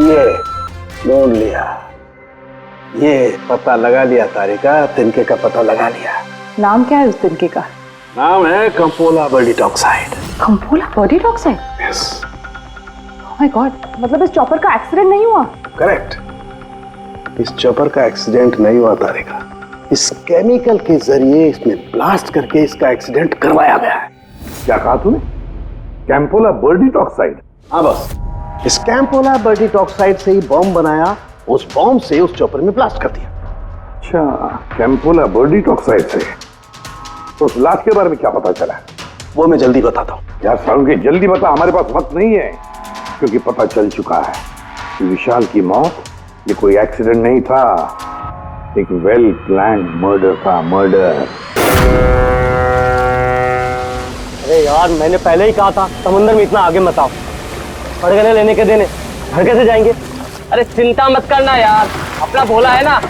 ये ढूंढ लिया, ये पता लगा लिया तारिका, तिनके का पता लगा लिया। नाम क्या है उस तिनके का? नाम है कंपोला बर्डीटॉक्साइड। कंपोला बर्डीटॉक्साइड? यस। ओह माय गॉड, मतलब इस चॉपर का एक्सीडेंट नहीं हुआ? करेक्ट, इस चॉपर का एक्सीडेंट नहीं हुआ तारिका, इस केमिकल के जरिए इसमें ब्लास्ट करके इसका एक्सीडेंट करवाया गया है। क्या कहा तूने? कैंपोला बर्डीटॉक्साइड? हाँ बस, इस कैंपोला बर्डीटॉक्साइड से ही बॉम्ब बनाया, उस बॉम्ब से उस चॉपर में ब्लास्ट कर दिया। अच्छा, कैंपोला बर्डीटॉक्साइड से। तो उस लाश के बारे में क्या पता चला? वो मैं जल्दी बताता हूँ। यार सारुण, जल्दी बता, हमारे पास वक्त नहीं है, क्योंकि पता चल चुका है कि विशाल की मौत ये कोई एक्सीडेंट नहीं था, एक वेल प्लान्ड मर्डर था, मर्डर। अरे यार, मैंने पहले ही कहा था समुद्र में इतना आगे मत आओ। पड़गने लेने के देने घर कैसे जाएंगे? अरे चिंता मत करना यार, अपना भोला है ना,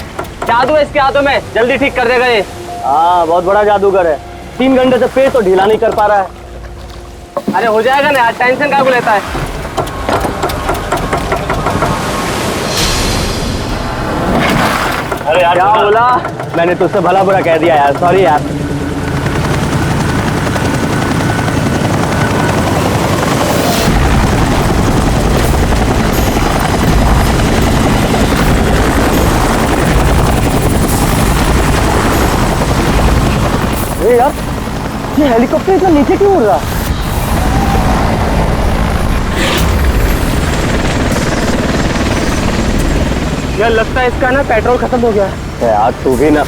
जादू है इसके हाथों में, जल्दी ठीक कर देगा ये। हाँ, बहुत बड़ा जादूगर है। 3 घंटे से पेट तो ढीला नहीं कर पा रहा है। अरे हो जाएगा ना यार, टेंशन काहे को लेता है। अरे यार, क्या बोला? मैंने तुझसे भला बुरा कह दिया यार, सॉरी यार। अरे यार, ये हेलीकॉप्टर इतना नीचे क्यों उड़ रहा? यार लगता है इसका ना पेट्रोल खत्म हो गया है। यार तू भी ना।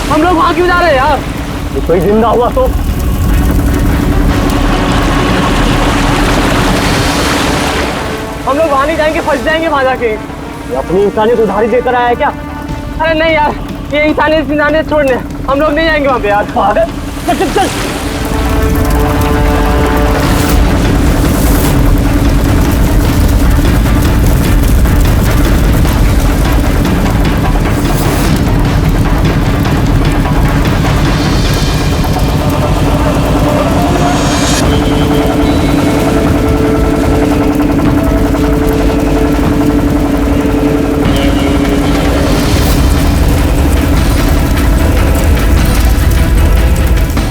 हम लोग वहां क्यों जा रहे हैं यार? कोई जिंदा हुआ तो? हम लोग वहां नहीं जाएंगे, फंस जाएंगे वहां जाके। ये अपनी इंसानियत उधारी देकर आया है क्या? अरे नहीं यार, ये इंसानियत छोड़ने हम लोग नहीं जाएंगे वहां पे यार। चल चल चल।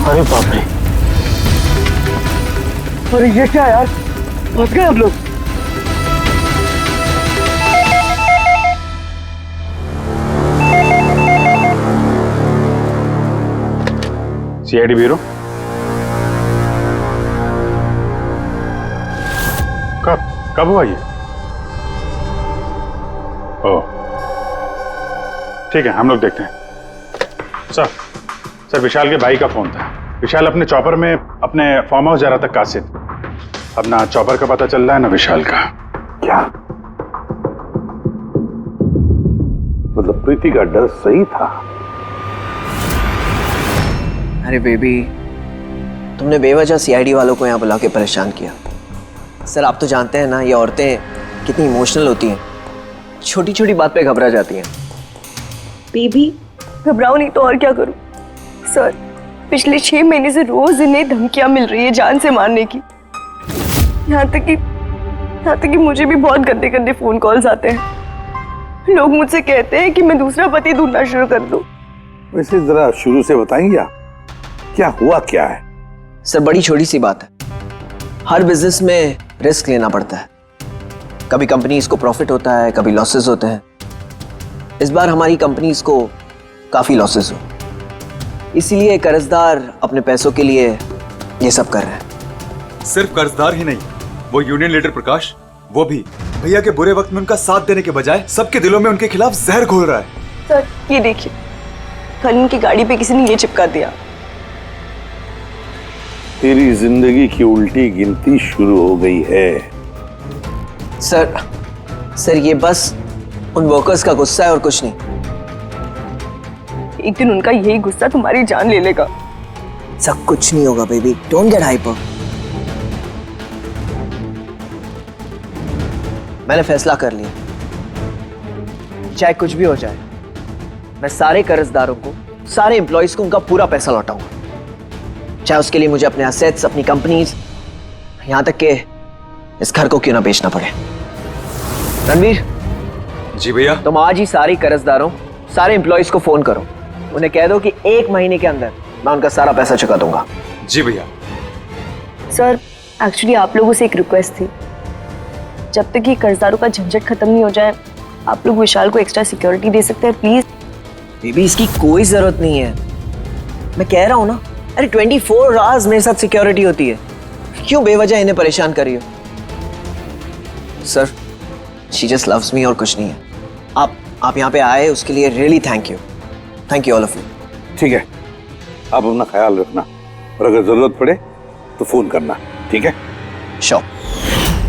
अरे बाप रे, अरे ये क्या यार, फंस गए हम लोग। सीआईडी ब्यूरो, कब हुआ ये? ओह ठीक है, हम लोग देखते हैं। सर विशाल के भाई का फोन था। विशाल अपने चॉपर में अपने फार्म हाउस जा रहा था कासिद। अब ना चॉपर का पता चल रहा है ना विशाल का। क्या मतलब प्रीति का डर सही था? अरे बेबी, तुमने बेवजह सीआईडी वालों को यहाँ बुला के परेशान किया। सर आप तो जानते हैं ना, ये औरतें कितनी इमोशनल होती हैं, छोटी छोटी बात पे घबरा जाती हैं। बेबी घबराओ नहीं तो और क्या करूं? सर पिछले 6 महीने से रोज इन्हें धमकियां मिल रही है जान से मारने की। यहाँ तक कि मुझे भी बहुत गंदे गंदे फोन कॉल्स आते हैं। लोग मुझसे कहते हैं कि मैं दूसरा पति ढूंढना शुरू कर दूं। वैसे जरा शुरू से बताएंगे क्या हुआ क्या है? सर बड़ी छोटी सी बात है, हर बिजनेस में रिस्क लेना पड़ता है। कभी कंपनीज को प्रॉफिट होता है, कभी लॉसेस होते हैं। इस बार हमारी कंपनीज को काफी लॉसेस हो, इसीलिए कर्जदार अपने पैसों के लिए ये सब कर रहे हैं। सिर्फ कर्जदार ही नहीं, वो यूनियन लीडर प्रकाश, वो भी भैया के बुरे वक्त में उनका साथ देने के बजाय सबके दिलों में उनके खिलाफ जहर घोल रहा है। सर ये देखिए, कल उनकी गाड़ी पे किसी ने ये चिपका दिया। तेरी जिंदगी की उल्टी गिनती शुरू हो गई है। सर ये बस उन वर्कर्स का गुस्सा है और कुछ नहीं। एक दिन उनका यही गुस्सा तुम्हारी जान ले लेगा। सब कुछ नहीं होगा बेबी, डोंट गेट हाइपर। मैंने फैसला कर लिया, चाहे कुछ भी हो जाए, मैं सारे कर्जदारों को, सारे एम्प्लॉयज को उनका पूरा पैसा लौटाऊंगा, चाहे उसके लिए मुझे अपने एसेट्स, अपनी कंपनीज, यहां तक के इस घर को क्यों ना बेचना पड़े। रणवीर जी भैया। तुम आज ही सारे कर्जदारों, सारे एम्प्लॉयज को फोन करो, उन्हें कह दो कि 1 महीने के अंदर मैं उनका सारा पैसा चुका दूंगा। जी भैया। सर एक्चुअली आप लोगों से एक रिक्वेस्ट थी, जब तक ये कर्जदारों का झंझट खत्म नहीं हो जाए, आप लोग विशाल को एक्स्ट्रा सिक्योरिटी दे सकते हैं प्लीज। बेबी इसकी कोई जरूरत नहीं है, मैं कह रहा हूं ना। अरे 24 आवर्स मेरे साथ सिक्योरिटी होती है, क्यों बेवजह इन्हें परेशान कर रही हो। Sir she just loves me और कुछ नहीं है। आप यहाँ पे आए उसके लिए really thank you all of you. ठीक है, आप अपना ख्याल रखना और अगर जरूरत पड़े तो फोन करना, ठीक है? श्योर।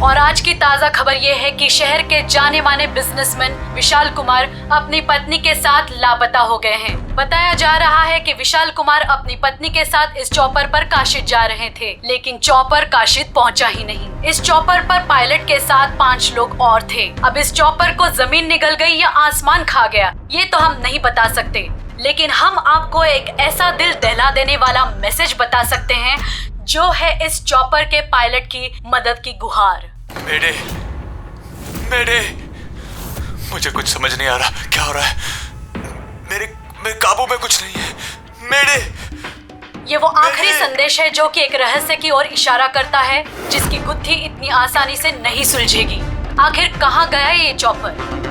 और आज की ताजा खबर ये है कि शहर के जाने माने बिजनेसमैन विशाल कुमार अपनी पत्नी के साथ लापता हो गए हैं। बताया जा रहा है कि विशाल कुमार अपनी पत्नी के साथ इस चॉपर पर काशिद जा रहे थे, लेकिन चॉपर काशिद पहुंचा ही नहीं। इस चॉपर पर पायलट के साथ 5 लोग और थे। अब इस चॉपर को जमीन निगल गई या आसमान खा गया, ये तो हम नहीं बता सकते, लेकिन हम आपको एक ऐसा दिल दहला देने वाला मैसेज बता सकते हैं जो है इस चॉपर के पायलट की मदद की गुहार। मेरे मुझे कुछ समझ नहीं आ रहा, क्या हो रहा है? मेरे काबू में कुछ नहीं है। मेरे ये वो आखिरी संदेश है जो कि एक रहस्य की ओर इशारा करता है, जिसकी गुत्थी इतनी आसानी से नहीं सुलझेगी। आखिर कहाँ गया ये चॉपर?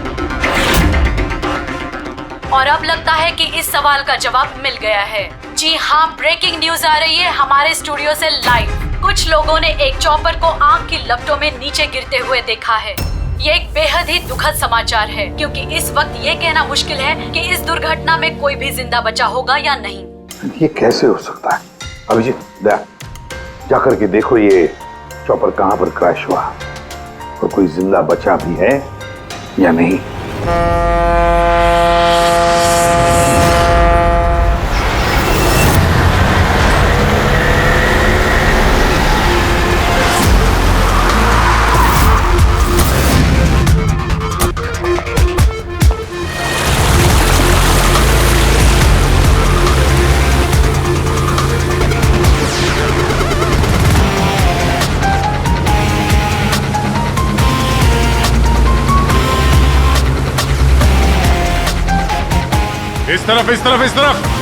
और अब लगता है कि इस सवाल का जवाब मिल गया है। जी हाँ, ब्रेकिंग न्यूज आ रही है हमारे स्टूडियो से लाइव। कुछ लोगों ने एक चॉपर को आग की लपटों में नीचे गिरते हुए देखा है। ये एक बेहद ही दुखद समाचार है, क्योंकि इस वक्त ये कहना मुश्किल है कि इस दुर्घटना में कोई भी जिंदा बचा होगा या नहीं। ये कैसे हो सकता है? अभिजीत जाकर के देखो ये चॉपर कहाँ पर क्रैश हुआ और कोई जिंदा बचा भी है या नहीं। इस तरफ, इस तरफ, इस तरफ।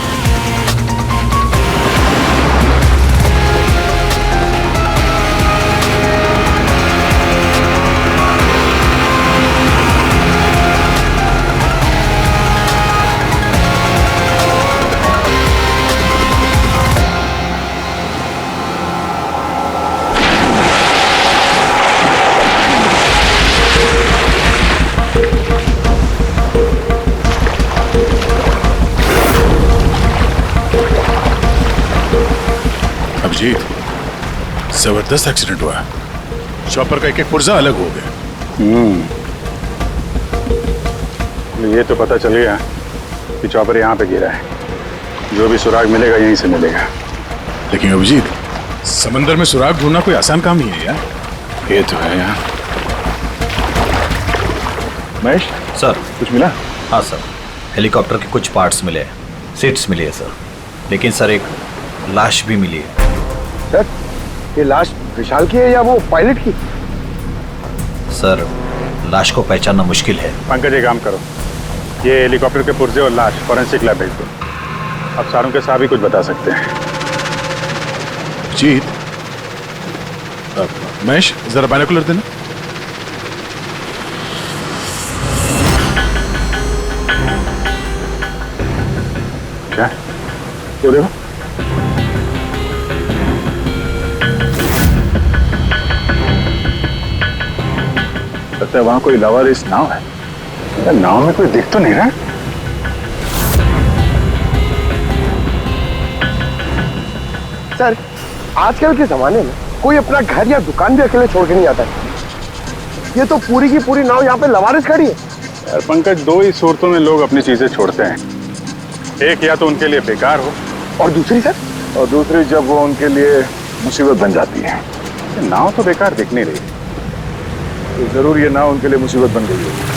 जबरदस्त एक्सीडेंट हुआ है। चॉपर का एक पुर्जा अलग हो गया। ये तो पता चल गया कि चॉपर यहाँ पे गिरा है। जो भी सुराग मिलेगा यहीं से मिलेगा। लेकिन अभिजीत, समंदर में सुराग ढूंढना कोई आसान काम नहीं है यार। ये तो है यार। महेश सर, कुछ मिला? हाँ सर, हेलीकॉप्टर के कुछ पार्ट्स मिले, सीट्स मिली है सर, लेकिन सर एक लाश भी मिली है। सर ये लाश विशाल की है या वो पायलट की? सर लाश को पहचानना मुश्किल है। पंकज एक काम करो, ये हेलीकॉप्टर के पुर्जे और लाश फॉरेंसिक लैब भेज दो। अब सारों के साथ भी कुछ बता सकते हैं। जीत, महेश जरा बाइनोकुलर देना। क्या? वो देखो। लगता है वहां कोई लावारिस नाव है। यार नाव में कोई दिख तो नहीं रहा। सर, आजकल के जमाने में कोई अपना घर या दुकान भी अकेले छोड़ के नहीं आता है। ये तो पूरी की पूरी नाव यहाँ पे लवारिस खड़ी है। यार पंकज, दो ही सूरतों में लोग अपनी चीजें छोड़ते हैं। एक या तो उनके लिए बेकार हो, और दूसरी सर? और दूसरी जब वो उनके लिए मुसीबत बन जाती है। नाव तो बेकार दिख नहीं रही, तो जरूर ये नाव उनके लिए मुसीबत बन गई है।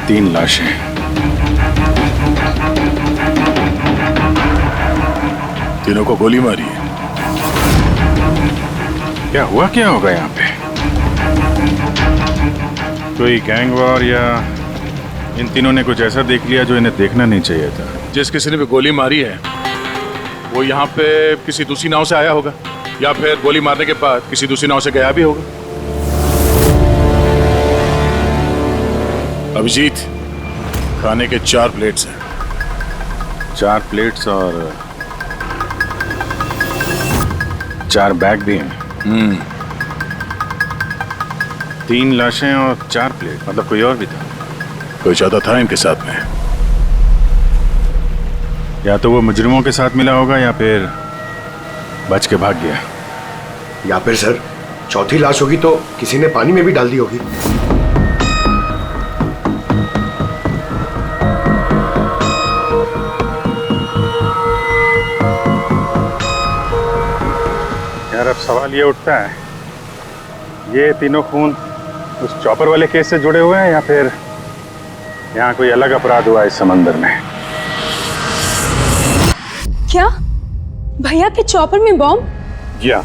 तीन लाशें। तीनों को गोली मारी है। क्या हुआ, क्या होगा यहाँ पे? कोई गैंग वॉर या इन तीनों ने कुछ ऐसा देख लिया जो इन्हें देखना नहीं चाहिए था? जिस किसी ने भी गोली मारी है वो यहाँ पे किसी दूसरी नाव से आया होगा, या फिर गोली मारने के बाद किसी दूसरी नाव से गया भी होगा। अभिजीत, खाने के 4 प्लेट्स हैं। 4 प्लेट्स और 4 बैग भी हैं। 3 लाशें और 4 प्लेट, मतलब कोई और भी था? कोई ज्यादा था इनके साथ में। या तो वो मुजरिमों के साथ मिला होगा या फिर बच के भाग गया। या फिर सर, चौथी लाश होगी तो किसी ने पानी में भी डाल दी होगी। यार अब सवाल ये उठता है, ये तीनों खून उस चॉपर वाले केस से जुड़े हुए हैं या फिर यहाँ कोई अलग अपराध हुआ इस समंदर में? क्या भैया के चॉपर में बॉम्ब? जी हाँ,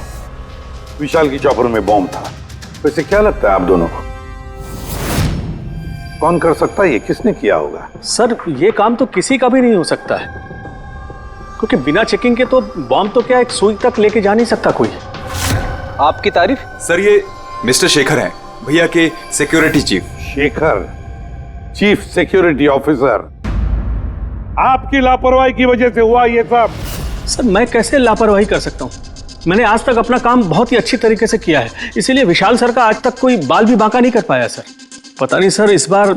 विशाल की चॉपर में बॉम्ब था। वैसे क्या लगता है आप दोनों को, कौन कर सकता है? ये किसने किया होगा? सर, ये काम तो किसी का भी नहीं हो सकता है, क्योंकि बिना चेकिंग के तो बॉम्ब तो क्या एक सुई तक लेके जा नहीं सकता कोई। आपकी तारीफ? सर, ये मिस्टर शेखर हैं, भैया के security chief. Shekhar, chief security officer. आपकी लापरवाही की वजह से हुआ ये सब। सर, मैं कैसे लापरवाही कर सकता हूँ? मैंने आज तक अपना काम बहुत ही अच्छी तरीके से किया है, इसीलिए विशाल सर का आज तक कोई बाल भी बांका नहीं कर पाया सर। पता नहीं सर इस बार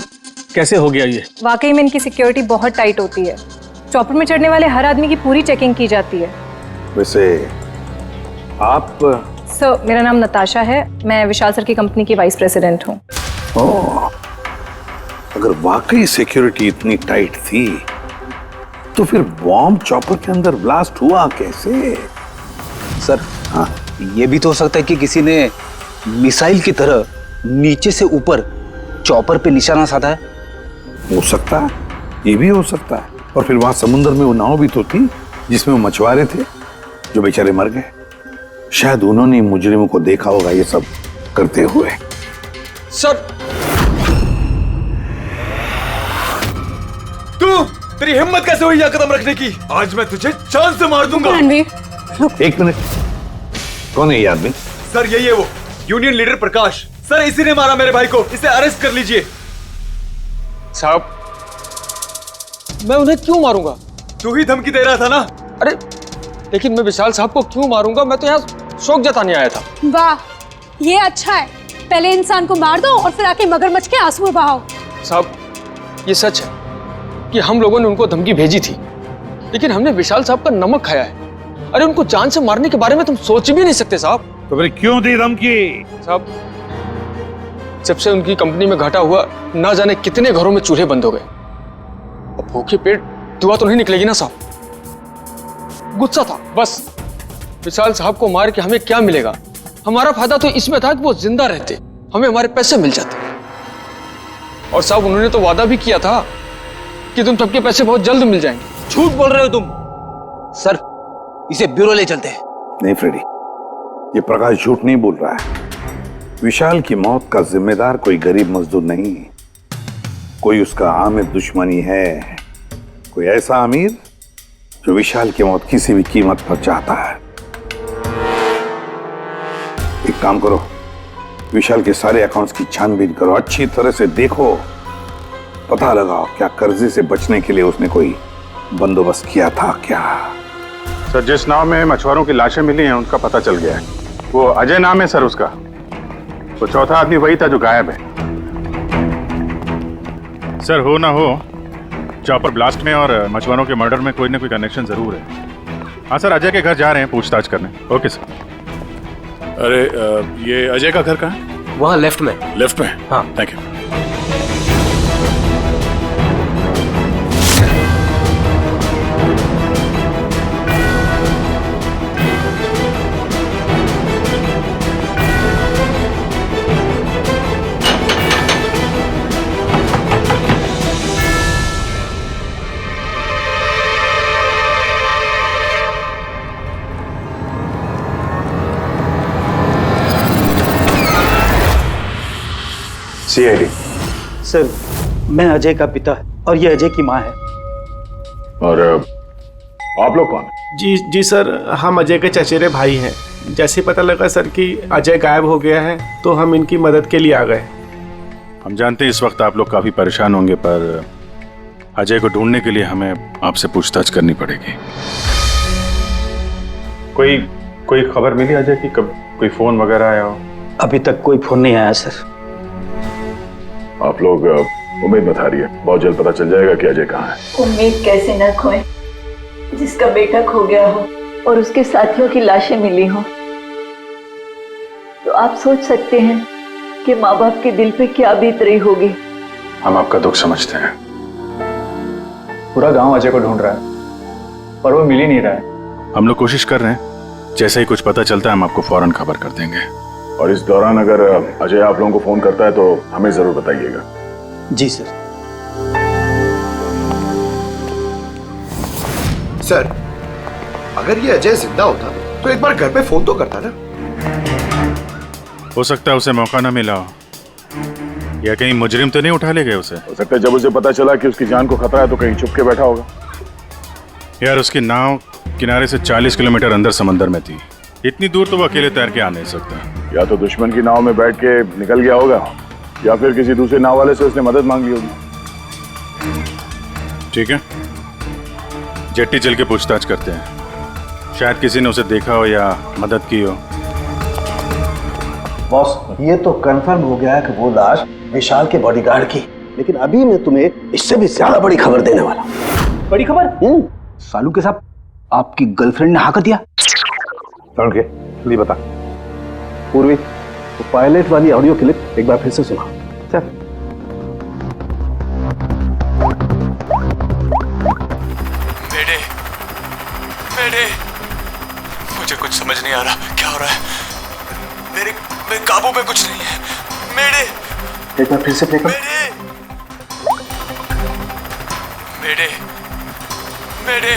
कैसे हो गया ये। वाकई में इनकी सिक्योरिटी बहुत टाइट होती है। चॉपर में चढ़ने वाले हर आदमी की पूरी चेकिंग की जाती है। वैसे आप? सर, मेरा नाम नताशा है, मैं विशाल सर की कंपनी की वाइस प्रेसिडेंट हूँ। ओह, अगर वाकई सिक्योरिटी इतनी टाइट थी तो फिर बॉम्ब चॉपर के अंदर ब्लास्ट हुआ कैसे? सर, हाँ, ये भी तो हो सकता है कि किसी ने मिसाइल की तरह नीचे से ऊपर चॉपर पे निशाना साधा है। हो सकता है, ये भी हो सकता है। और फिर वहां समुद्र में वो नाव भी तो थी जिसमें वो मछुआरे थे जो बेचारे मर गए। शायद उन्होंने मुजरिमों को देखा होगा ये सब करते हुए। सर, तेरी हिम्मत कैसे हुई यह कदम रखने की? आज मैं तुझे जान से मार दूंगा। एक मिनट, कौन है ये आदमी? सर, यही है वो यूनियन लीडर प्रकाश। सर, इसी ने मारा मेरे भाई को, इसे अरेस्ट कर लीजिए। साहब, मैं उन्हें क्यों मारूंगा? तू ही धमकी दे रहा था ना? अरे लेकिन मैं विशाल साहब को क्यों मारूंगा? मैं तो यहाँ शोक जताने आया था। वाह, ये अच्छा है। पहले इंसान को मार दो और फिर आके मगरमच्छ के आंसू बहाओ। साहब, ये सच है कि हम लोगों ने उनको धमकी भेजी थी, लेकिन हमने विशाल साहब का नमक खाया है। अरे उनको जान से मारने के बारे में तुम सोच भी नहीं सकते साहब। तो फिर क्यों दी धमकी? साहब, जब से उनकी कंपनी में घाटा हुआ, ना जाने कितने घरों में चूल्हे बंद हो गए। अब भूखे पेट दुआ तो नहीं निकलेगी ना साहब। गुस्सा था बस। विशाल साहब को मार के हमें क्या मिलेगा? हमारा फायदा तो इसमें था कि वो जिंदा रहते, हमें हमारे पैसे मिल जाते। और साहब उन्होंने तो वादा भी किया था कि तुम सबके पैसे बहुत जल्द मिल जाएंगे। झूठ बोल रहे हो तुम। सर, इसे ब्यूरो ले चलते हैं। नहीं फ्रेडी, ये प्रकाश झूठ नहीं बोल रहा है। विशाल की मौत का जिम्मेदार कोई गरीब मजदूर नहीं, कोई उसका आमिर दुश्मनी है, कोई ऐसा अमीर जो विशाल की मौत किसी भी कीमत पर चाहता है। एक काम करो, विशाल के सारे अकाउंट्स की छानबीन करो, अच्छी तरह से देखो, पता लगाओ क्या कर्जे से बचने के लिए उसने कोई बंदोबस्त किया था क्या। सर, जिस नाव में मछुआरों की लाशें मिली हैं उनका पता चल गया है। वो अजय नाम है सर उसका। वो चौथा आदमी वही था जो गायब है। सर, हो ना हो, चॉपर ब्लास्ट में और मछुआरों के मर्डर में कोई ना कोई कनेक्शन जरूर है। हाँ सर, अजय के घर जा रहे हैं पूछताछ करने। Okay sir. अरे ये अजय का घर कहाँ है? वहाँ लेफ्ट में। लेफ्ट में? हाँ, थैंक यू। CID। सर, मैं अजय का पिता और ये अजय की माँ है। और आप लोग कौन? जी सर, हम अजय के चचेरे भाई हैं। जैसे पता लगा सर कि अजय गायब हो गया है तो हम इनकी मदद के लिए आ गए। हम जानते हैं इस वक्त आप लोग काफी परेशान होंगे, पर अजय को ढूंढने के लिए हमें आपसे पूछताछ करनी पड़ेगी। कोई खबर मिली अजय की? कब कोई फोन वगैरह आया हो? अभी तक कोई फोन नहीं आया सर। आप लोग उम्मीद मत हारिए, बहुत जल्द पता चल जाएगा कि अजय कहाँ है। उम्मीद कैसे न खोए, जिसका बेटा खो गया हो और उसके साथियों की लाशें मिली हो, तो आप सोच सकते हैं कि माँ बाप के दिल पे क्या बीत रही होगी। हम आपका दुख समझते हैं। पूरा गांव अजय को ढूंढ रहा है पर वो मिल ही नहीं रहा है। हम लोग कोशिश कर रहे हैं, जैसे ही कुछ पता चलता है हम आपको फौरन खबर कर देंगे। और इस दौरान अगर अजय आप लोगों को फोन करता है तो हमें जरूर बताइएगा। जी सर। सर, अगर ये अजय जिंदा होता तो एक बार घर पे फोन तो करता ना। हो सकता है उसे मौका ना मिला हो, या कहीं मुजरिम तो नहीं उठा ले गए उसे। हो सकता है जब उसे पता चला कि उसकी जान को खतरा है तो कहीं छुप के बैठा होगा। यार, उसकी नाव किनारे से 40 किलोमीटर अंदर समंदर में थी। इतनी दूर तो वो अकेले तैर के आ नहीं सकता। या तो दुश्मन की नाव में बैठ के निकल गया होगा, या फिर किसी दूसरे नाव वाले से उसने मदद मांग ली होगी। ठीक है, जेट्टी चल के पूछताछ करते हैं, शायद किसी ने उसे देखा हो या मदद की हो। बॉस, ये तो कंफर्म हो गया है कि वो लाश विशाल के बॉडीगार्ड की, लेकिन अभी मैं तुम्हें इससे भी ज्यादा बड़ी खबर देने वाला हूं। बड़ी खबर? सालू के साथ आपकी गर्लफ्रेंड ने हाँ कर दिया? के बता पूर्वी, तो पायलट वाली ऑडियो क्लिप एक बार फिर से सुना। सर, मेरे मुझे कुछ समझ नहीं आ रहा, क्या हो रहा है? मेरे काबू में कुछ नहीं है। मेरे एक बार फिर से प्ले कर। मेरे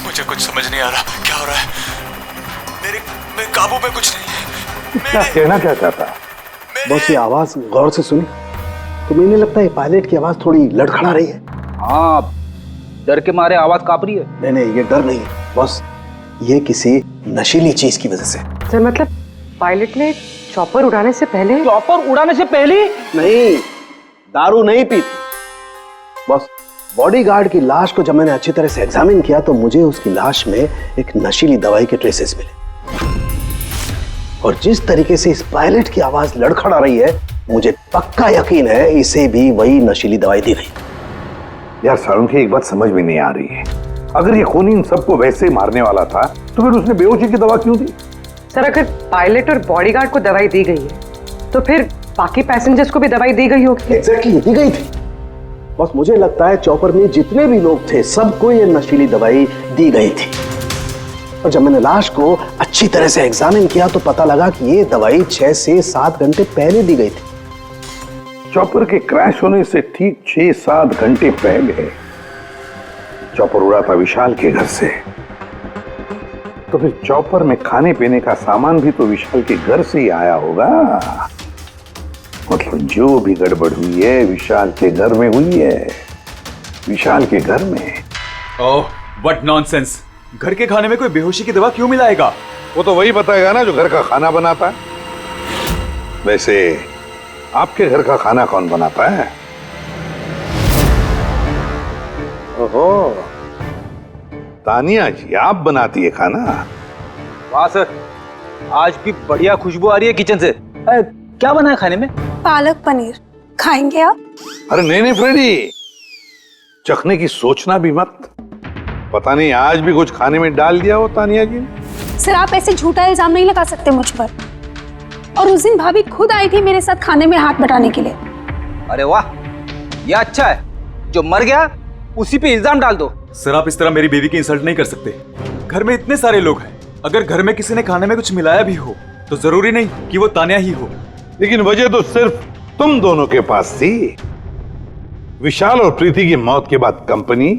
मुझे कुछ समझ नहीं आ रहा, क्या हो रहा है? मेरे काबू में कुछ नहीं है। क्या कहना क्या चाहता है? बस ये आवाज गौर से सुनी तो मुझे लगता है पायलट की आवाज थोड़ी लड़खड़ा रही है। हाँ, डर के मारे आवाज कांप रही है। नहीं, ये डर नहीं है बस, ये किसी नशीली चीज की वजह से। सर, मतलब पायलट ने चॉपर उड़ाने से पहले? चॉपर उड़ाने से पहले? नहीं, दारू नहीं पीती। बस बॉडीगार्ड की लाश को जब मैंने अच्छी तरह से एग्जामिन किया तो मुझे उसकी लाश में एक नशीली दवाई के ट्रेसेस मिले, और जिस तरीके से इस पायलट की आवाज लड़खड़ा रही है, मुझे पक्का यकीन है इसे भी वही नशीली दवाई दी गई। यार सारुण की एक बात समझ में नहीं आ रही है, अगर ये खूनी इन सबको वैसे ही मारने वाला था तो फिर उसने बेहोशी की दवा क्यों दी? सर अगर पायलट और बॉडीगार्ड को दवाई दी गई है तो फिर बाकी पैसेंजर्स को भी दवाई दी गई होगी। एग्जैक्टली दी गई थी। बस मुझे लगता है चॉपर में जितने भी लोग थे सबको ये नशीली दवाई दी गई थी। और जब मैंने लाश को अच्छी तरह से एग्जामिन किया तो पता लगा कि ये दवाई 6 से 7 घंटे पहले दी गई थी। चॉपर के क्रैश होने से ठीक 6-7 घंटे पहले चॉपर उड़ा था विशाल के घर से। तो फिर चॉपर में खाने पीने का सामान भी तो विशाल के घर से ही आया होगा। मतलब जो भी गड़बड़ हुई है विशाल के घर में हुई है। विशाल के घर में। Oh what nonsense. घर के खाने में कोई बेहोशी की दवा क्यों मिलाएगा? वो तो वही बताएगा ना जो घर का खाना बनाता है। वैसे आपके घर का खाना कौन बनाता है? ओहो, तानिया जी आप बनाती है खाना? वाह सर, आज भी बढ़िया खुशबू आ रही है किचन से। क्या बना है खाने में? पालक पनीर खाएंगे आप? अरे नहीं फ्रेडी, चखने की सोचना भी मत। पता नहीं आज भी कुछ खाने में डाल दिया हो तानिया जी। सर आप ऐसे झूठा इल्जाम नहीं लगा सकते मुझ पर। और उस दिन भाभी खुद आई थी मेरे साथ खाने में हाथ बटाने के लिए। अरे वाह, ये अच्छा है। जो मर गया उसी पे इल्जाम डाल दो। सर आप इस तरह मेरी बेबी की इंसल्ट नहीं कर सकते। घर में इतने सारे लोग हैं, अगर घर में किसी ने खाने में कुछ मिलाया भी हो तो जरूरी नहीं कि वो तानिया ही हो। लेकिन वजह तो सिर्फ तुम दोनों के पास थी। विशाल और प्रीति की मौत के बाद कंपनी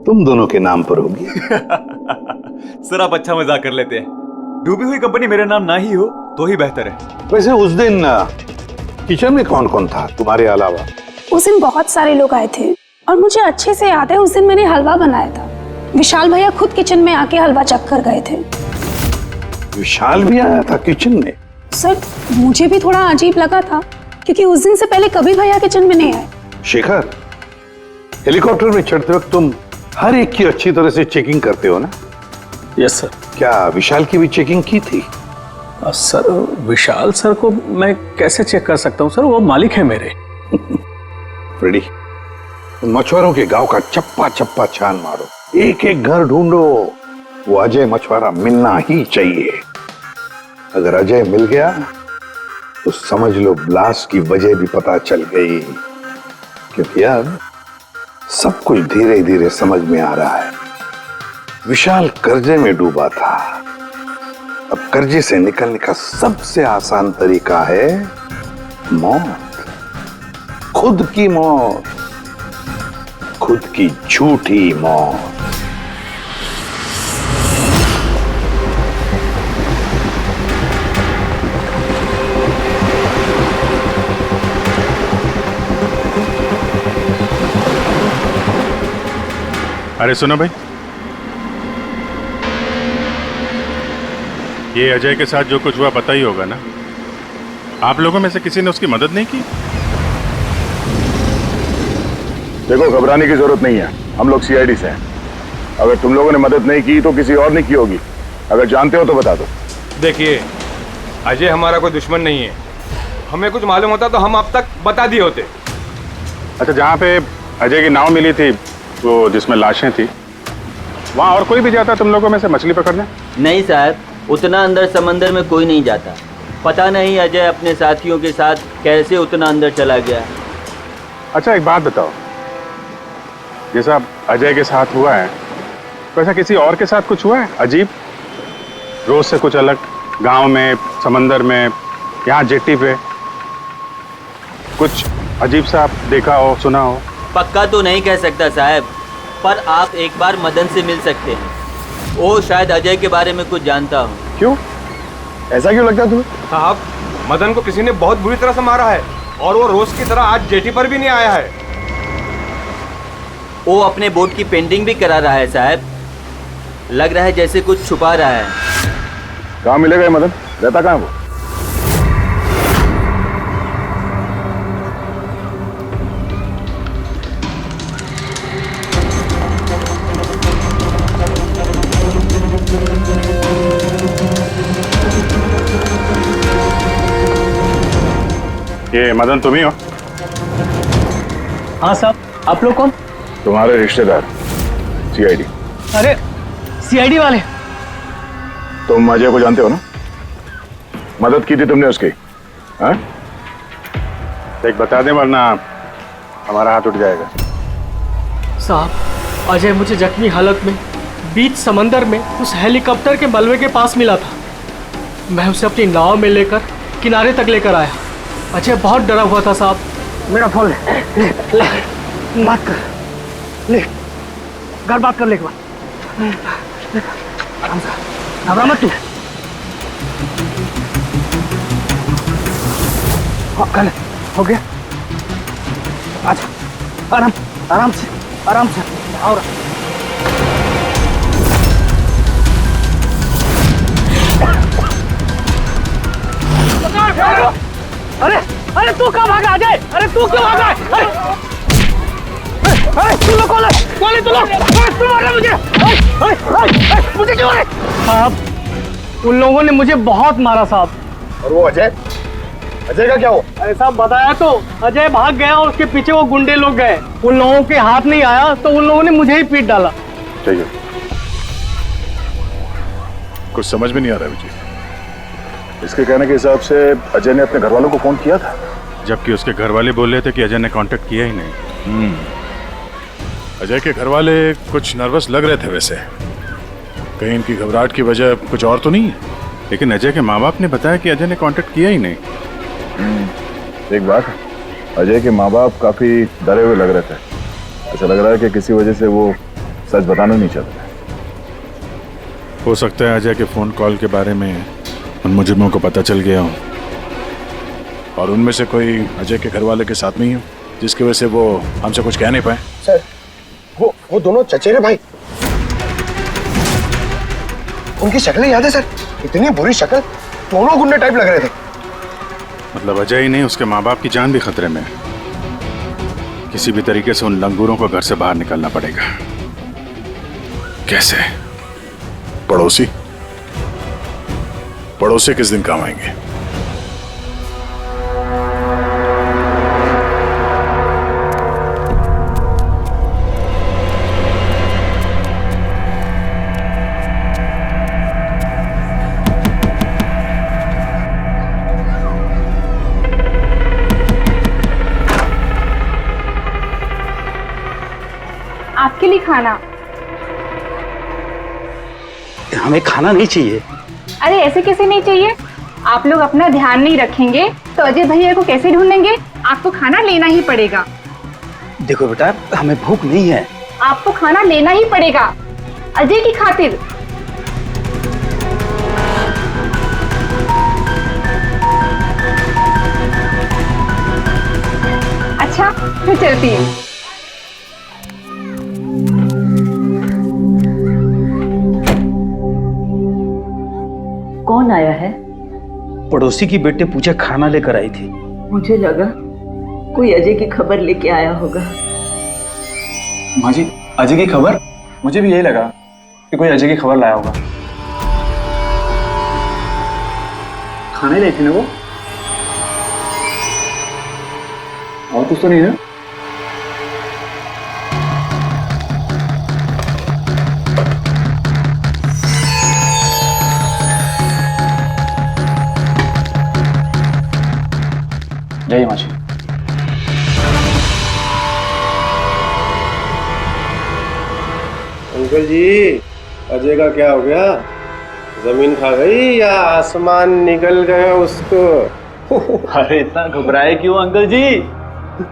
तुम दोनों के नाम पर होगी। सर आप अच्छा मजाक कर लेते हैं। डूबी हुई कंपनी मेरे नाम ना ही हो तो ही बेहतर है। वैसे उस दिन किचन में कौन कौन था तुम्हारे अलावा? उस दिन बहुत सारे लोग आए थे और मुझे अच्छे से याद है उस दिन मैंने हलवा बनाया था। विशाल भैया खुद किचन में आके हलवा चख कर गए थे। विशाल भी आया था किचन में? सर मुझे भी थोड़ा अजीब लगा था क्योंकि उस दिन से पहले कभी भैया किचन में नहीं आए। शेखर, हेलीकॉप्टर में चढ़ते वक्त तुम हर एक की अच्छी तरह से चेकिंग करते हो ना? Yes sir. क्या विशाल की भी चेकिंग की थी? सर विशाल सर को मैं कैसे चेक कर सकता हूँ सर, वो मालिक है मेरे। फ्रेडी, मछुआरों के गांव का चप्पा चप्पा छान मारो, एक एक घर ढूंढो। वो अजय मछुआरा मिलना ही चाहिए। अगर अजय मिल गया तो समझ लो ब्लास्ट की वजह भी पता चल गई। क्योंकि अब सब कुछ धीरे धीरे समझ में आ रहा है। विशाल कर्जे में डूबा था। अब कर्जे से निकलने का सबसे आसान तरीका है मौत। खुद की मौत, खुद की झूठी मौत। अरे सुनो भाई, ये अजय के साथ जो कुछ हुआ पता ही होगा ना? आप लोगों में से किसी ने उसकी मदद नहीं की? देखो घबराने की जरूरत नहीं है, हम लोग सीआईडी से हैं। अगर तुम लोगों ने मदद नहीं की तो किसी और ने की होगी। अगर जानते हो तो बता दो। देखिए अजय हमारा कोई दुश्मन नहीं है। हमें कुछ मालूम होता तो हम अब तक बता दिए होते। अच्छा, जहाँ पे अजय की नाव मिली थी, वो जिसमें लाशें थी, वहाँ और कोई भी जाता तुम लोगों में से मछली पकड़ने? नहीं साहब, उतना अंदर समंदर में कोई नहीं जाता। पता नहीं अजय अपने साथियों के साथ कैसे उतना अंदर चला गया। अच्छा एक बात बताओ, जैसा अजय के साथ हुआ है वैसा किसी और के साथ कुछ हुआ है अजीब, रोज से कुछ अलग? गांव में, समंदर में, यहाँ जेट्टी पे कुछ अजीब सा आप देखा हो, सुना हो? पक्का तो नहीं कह सकता साहब, पर आप एक बार मदन से मिल सकते हैं। वो शायद अजय के बारे में कुछ जानता हो। क्यों? ऐसा क्यों लगता है तुम्हें? साहब मदन को किसी ने बहुत बुरी तरह से मारा है और वो रोज की तरह आज जेटी पर भी नहीं आया है। वो अपने बोट की पेंटिंग भी करा रहा है साहब। लग रहा है जैसे कुछ छुपा रहा है। कहाँ मिलेगा ये मदन? रहता कहाँ है वो? ये मदन तुम ही हो? हाँ साहब, आप लोग कौन? तुम्हारे रिश्तेदार। सीआईडी। अरे सीआईडी वाले? तुम अजय को जानते हो ना? मदद की थी तुमने उसकी, हाँ? एक बता दे वरना हमारा हाथ उठ जाएगा। साहब, अजय मुझे जख्मी हालत में बीच समंदर में उस हेलीकॉप्टर के मलबे के पास मिला था। मैं उसे अपनी नाव में लेकर किनारे तक लेकर आया। अजय बहुत डरा हुआ था साहब। मेरा फोन ले बात कर, ले घर बात कर ले एक बार। आराम से, घबरा मत तू। हाँ कर ले, हो गया। अच्छा आराम आराम से आराम से और अरे अरे तू कहाँ भागा अजय? अरे तू क्यों भागा? अरे अरे तू लोग कौन है तू लोग? तू मारा मुझे? मुझे क्यों मारे? साहब उन लोगों ने मुझे बहुत मारा साहब। और वो अजय? अजय का क्या हुआ? अरे साहब बताया तो, अजय भाग गया और उसके पीछे वो गुंडे लोग गए। उन लोगों के हाथ नहीं आया तो उन लोगों ने मुझे ही पीट डाला। चाहिए कुछ समझ में नहीं आ रहा विजय। इसके कहने के हिसाब से अजय ने अपने घर वालों को फोन किया था, जबकि उसके घर वाले बोल रहे थे कि अजय ने कांटेक्ट किया ही नहीं। अजय के घर वाले कुछ नर्वस लग रहे थे वैसे। कहीं इनकी घबराहट की वजह कुछ और तो नहीं है? लेकिन अजय के माँ बाप ने बताया कि अजय ने कांटेक्ट किया ही नहीं। एक बात, अजय के माँ बाप काफी डरे हुए लग रहे थे। ऐसा लग रहा है कि किसी वजह से वो सच बताना नहीं चाहते। हो सकता है अजय के फोन कॉल के बारे में उन मुजरिमों को पता चल गया हो और उनमें से कोई अजय के घर वाले के साथ नहीं हो, जिसकी वजह से वो हमसे कुछ कह नहीं पाए। सर वो दोनों चचेरे भाई, उनकी शक्लें याद है सर? इतनी बुरी शक्ल, दोनों गुंडे टाइप लग रहे थे। मतलब अजय ही नहीं, उसके माँ बाप की जान भी खतरे में है। किसी भी तरीके से उन लंगूरों को घर से बाहर निकालना पड़ेगा। कैसे? पड़ोसी? पड़ोसी किस दिन काम आएंगे? आपके लिए खाना। हमें खाना नहीं चाहिए। अरे ऐसे कैसे नहीं चाहिए? आप लोग अपना ध्यान नहीं रखेंगे तो अजय भैया को कैसे ढूंढेंगे? आपको खाना लेना ही पड़ेगा। देखो बेटा, हमें भूख नहीं है। आपको खाना लेना ही पड़ेगा अजय की खातिर। अच्छा फिर चलती है। कौन आया है? पड़ोसी की बेटे पूजा खाना लेकर आई थी। मुझे लगा कोई अजय की खबर लेके आया होगा। माँ जी, अजय की खबर? मुझे भी यही लगा कि कोई अजय की खबर लाया होगा। खाने लाई थी ना वो? और कुछ तो नहीं है? जय माँ जी। अंकल जी, अजय का क्या हो गया? जमीन खा गई या आसमान निकल गया उसको? अरे इतना घबराए क्यों अंकल जी?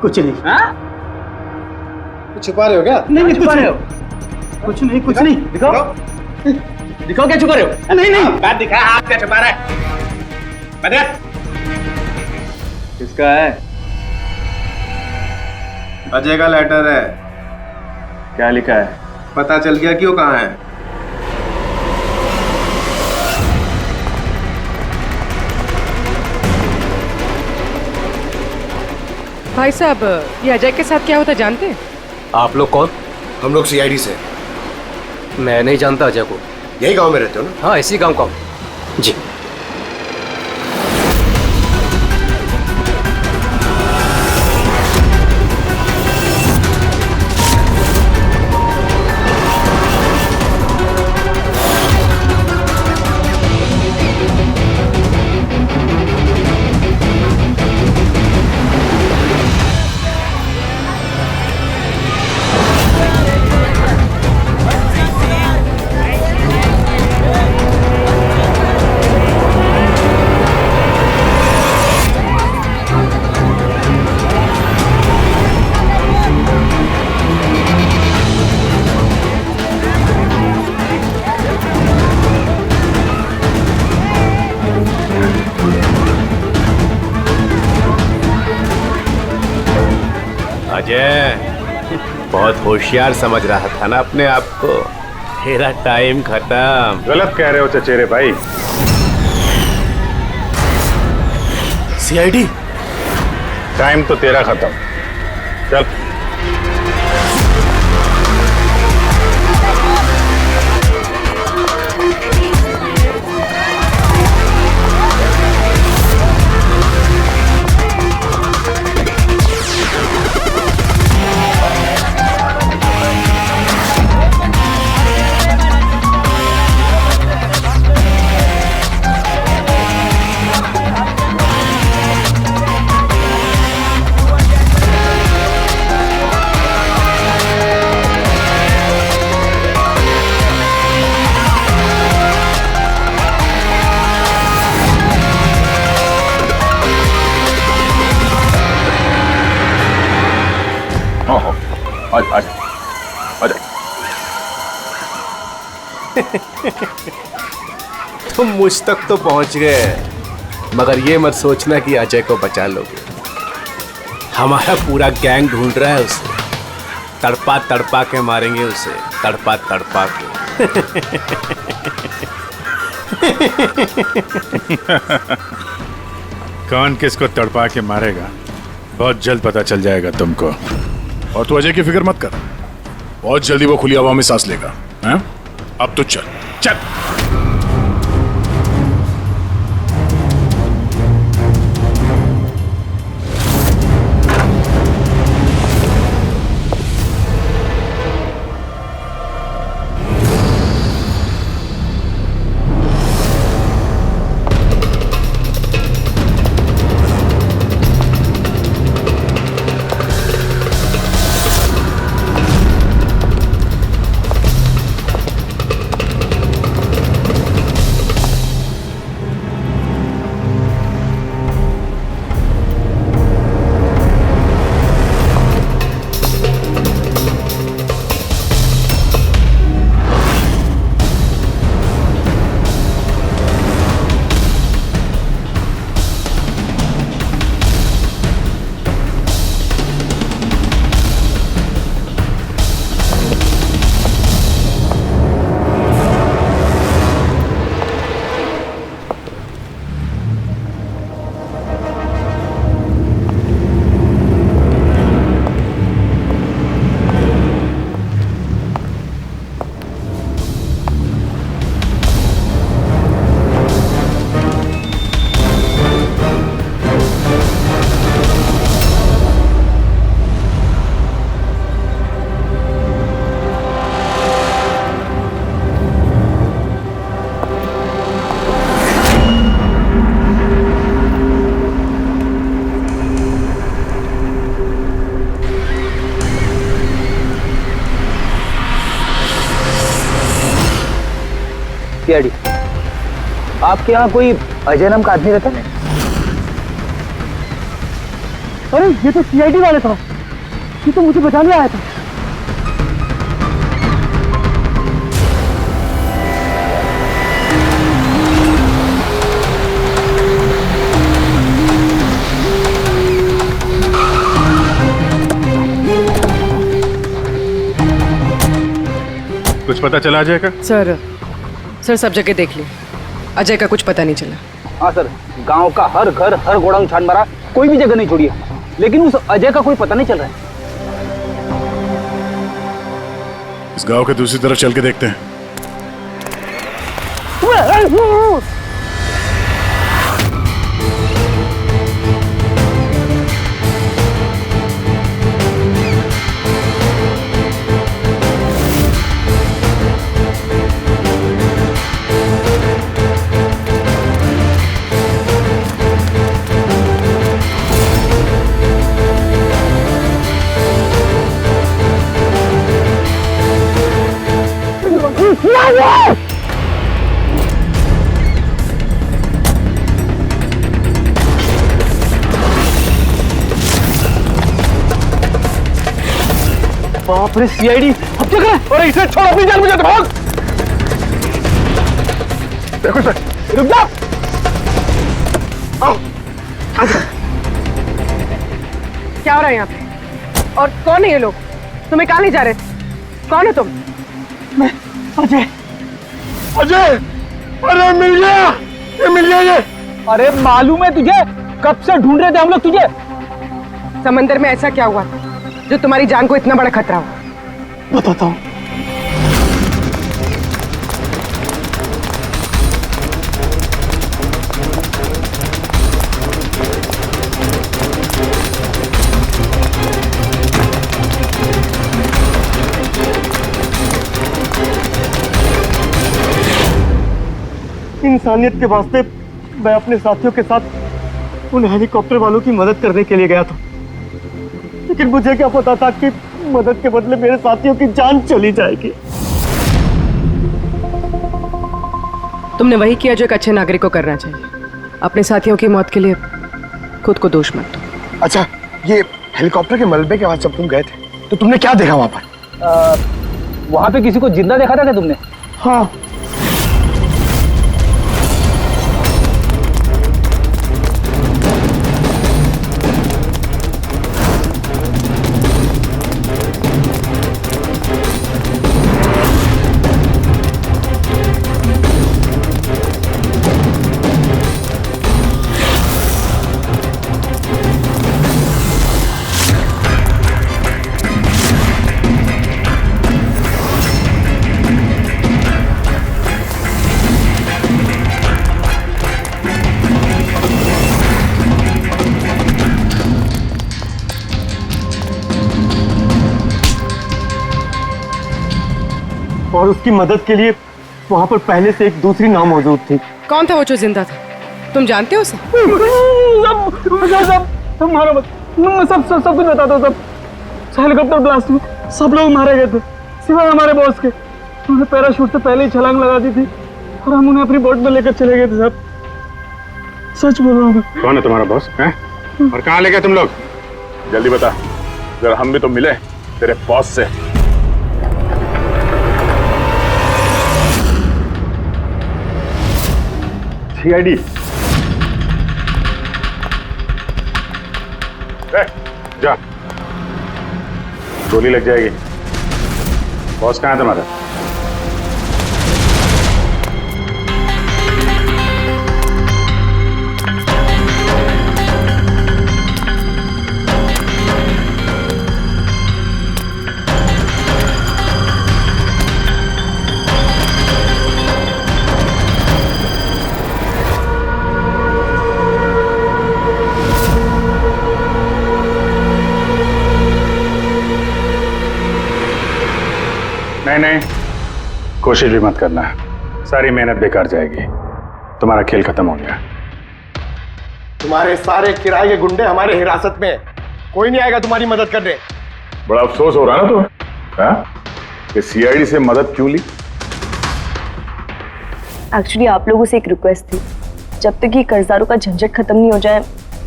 कुछ नहीं। हाँ? छुपा रहे हो क्या? नहीं छुपा रहे हो? कुछ नहीं, कुछ नहीं। दिखाओ दिखाओ क्या छुपा रहे हो? नहीं नहीं, बात दिखा, हाथ क्या छुपा रहा है? बता किसका है? अजय का लेटर है। क्या लिखा है? पता चल गया क्यों कहाँ है? भाई साहब, ये अजय के साथ क्या होता जानते हैं? आप लोग कौन? हम लोग सीआईडी से। मैं नहीं जानता अजय को। यही गांव में रहते हो ना? हाँ, इसी गांव का हूँ जी। अजय बहुत होशियार समझ रहा था ना अपने आप को। तेरा टाइम खत्म। गलत कह रहे हो चचेरे भाई। सीआईडी टाइम तो तेरा खत्म। चल। तुम मुझ तक तो पहुंच गए, मगर ये मत सोचना कि अजय को बचा लोगे। हमारा पूरा गैंग ढूंढ रहा है उसे। तड़पा तड़पा के मारेंगे उसे, तड़पा तड़पा के। कौन किसको तड़पा के मारेगा बहुत जल्द पता चल जाएगा तुमको। और तू अजय की फिक्र मत कर, बहुत जल्दी वो खुली हवा में सांस लेगा। हैं? अब तो चल चल। सीआईडी, आपके यहाँ कोई अजय नाम का आदमी रहता है? अरे ये तो सीआईडी वाले था, ये तो मुझे बचाने आया था। कुछ पता चला अजय का? सर सब जगह देख ली, अजय का कुछ पता नहीं चला। हाँ सर, गांव का हर घर हर गोडाउन छान मारा, कोई भी जगह नहीं छोड़ी है, लेकिन उस अजय का कोई पता नहीं चल रहा है। इस गांव के दूसरी तरफ चल के देखते हैं। बाप रे सीआईडी, अब क्या करें? अरे इसे छोड़, अपनी जान बचा के भाग। देखो सर, रुक जा। आओ, क्या हो रहा है यहाँ पे? और कौन है ये लोग? तुम्हें कहाँ ले जा रहे थे? कौन है तुम? मैं अजय। अजय, अरे मिल गया, ये मिल गया ये। अरे मालूम है तुझे, कब से ढूंढ रहे थे हम लोग तुझे। समंदर में ऐसा क्या हुआ जो तुम्हारी जान को इतना बड़ा खतरा हुआ? बताता हूँ। इंसानियत के वास्ते मैं अपने साथियों के साथ उन हेलीकॉप्टर वालों की मदद करने के लिए गया था, लेकिन मुझे क्या पता था कि मदद के बदले मेरे साथियों की जान चली जाएगी। तुमने वही किया जो एक अच्छे नागरिक को करना चाहिए। अपने साथियों की मौत के लिए खुद को दोष मत दो। अच्छा, ये हेलीकॉप्टर के मलबे के बाद जब तुम गए थे तो तुमने क्या देखा वहां पर? वहां पे किसी को जिंदा देखा था क्या तुमने? हाँ। और उसकी मदद के लिए वहां पर पहले से एक दूसरी नाव मौजूद थी। कौन था वो जो जिंदा था? तुम जानते हो उसे? सब कुछ बता दो। सब हेलीकॉप्टर ब्लास्ट में सब लोग मारे गए थे सिवाय हमारे बॉस के। उन्होंने पैराशूट से पहले ही छलांग लगा दी थी और हम उन्हें अपनी बोट में लेकर चले गए थे। सब सच बोल रहा हूँ। कौन है तुम्हारा बॉस है? और कहाँ ले गए तुम लोग? जल्दी बता, जरा हम भी तो मिले तेरे बॉस से। सीआईडी जा, गोली लग जाएगी। बॉस कहाँ है तुम्हारा? नहीं, कोशिश भी मत करना, सारी मेहनत बेकार जाएगी। तुम्हारा खेल खत्म हो गया। तुम्हारे सारे किराए के गुंडे हमारे हिरासत में हैं। कोई नहीं आएगा तुम्हारी मदद करने। बड़ा अफसोस हो रहा ना तुम्हें कि सीआईडी से मदद क्यों ली? एक्चुअली आप लोगों से एक रिक्वेस्ट थी, जब तक ये कर्जदारों का झंझट खत्म नहीं हो जाए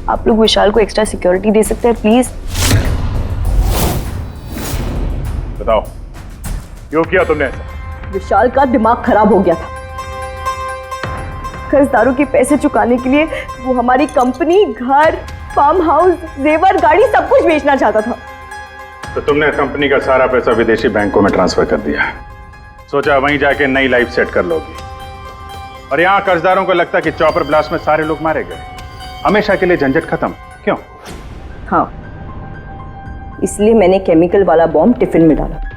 आप लोग विशाल को एक्स्ट्रा सिक्योरिटी दे सकते हैं प्लीज। बताओ क्यों किया तुमने ऐसा? विशाल का दिमाग खराब हो गया था। कर्जदारों के पैसे चुकाने के लिए वो हमारी कंपनी, घर, फार्म हाउस, जेवर, गाड़ी सब कुछ बेचना चाहता था। तो तुमने कंपनी का सारा पैसा विदेशी बैंकों में ट्रांसफर कर दिया। सोचा वहीं जाके नई लाइफ सेट कर लोगी। और यहाँ कर्जदारों को लगता कि चॉपर ब्लास्ट में सारे लोग मारे गए, हमेशा के लिए झंझट खत्म। क्यों? हाँ, इसलिए मैंने केमिकल वाला बॉम्ब टिफिन में डाला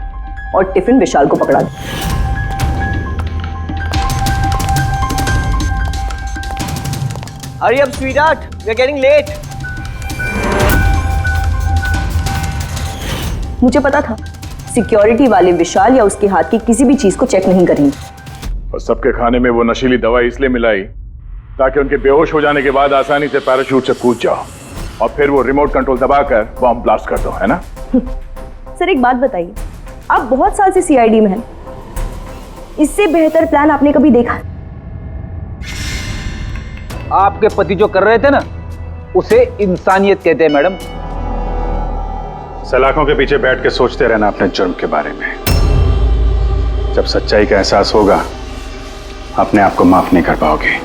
और टिफिन विशाल को पकड़ा दिया। Hurry up, sweetheart. We're getting late. मुझे पता था सिक्योरिटी वाले विशाल या उसके हाथ की किसी भी चीज को चेक नहीं करेंगे। और सबके खाने में वो नशीली दवाई इसलिए मिलाई ताकि उनके बेहोश हो जाने के बाद आसानी से पैराशूट से कूद जाओ और फिर वो रिमोट कंट्रोल दबाकर बॉम्ब ब्लास्ट कर दो, है ना? सर एक बात बताइए, आप बहुत साल से सीआईडी में हैं, इससे बेहतर प्लान आपने कभी देखा? आपके पति जो कर रहे थे ना, उसे इंसानियत कहते हैं मैडम। सलाखों के पीछे बैठ के सोचते रहना अपने जुर्म के बारे में। जब सच्चाई का एहसास होगा अपने आप को माफ नहीं कर पाओगे।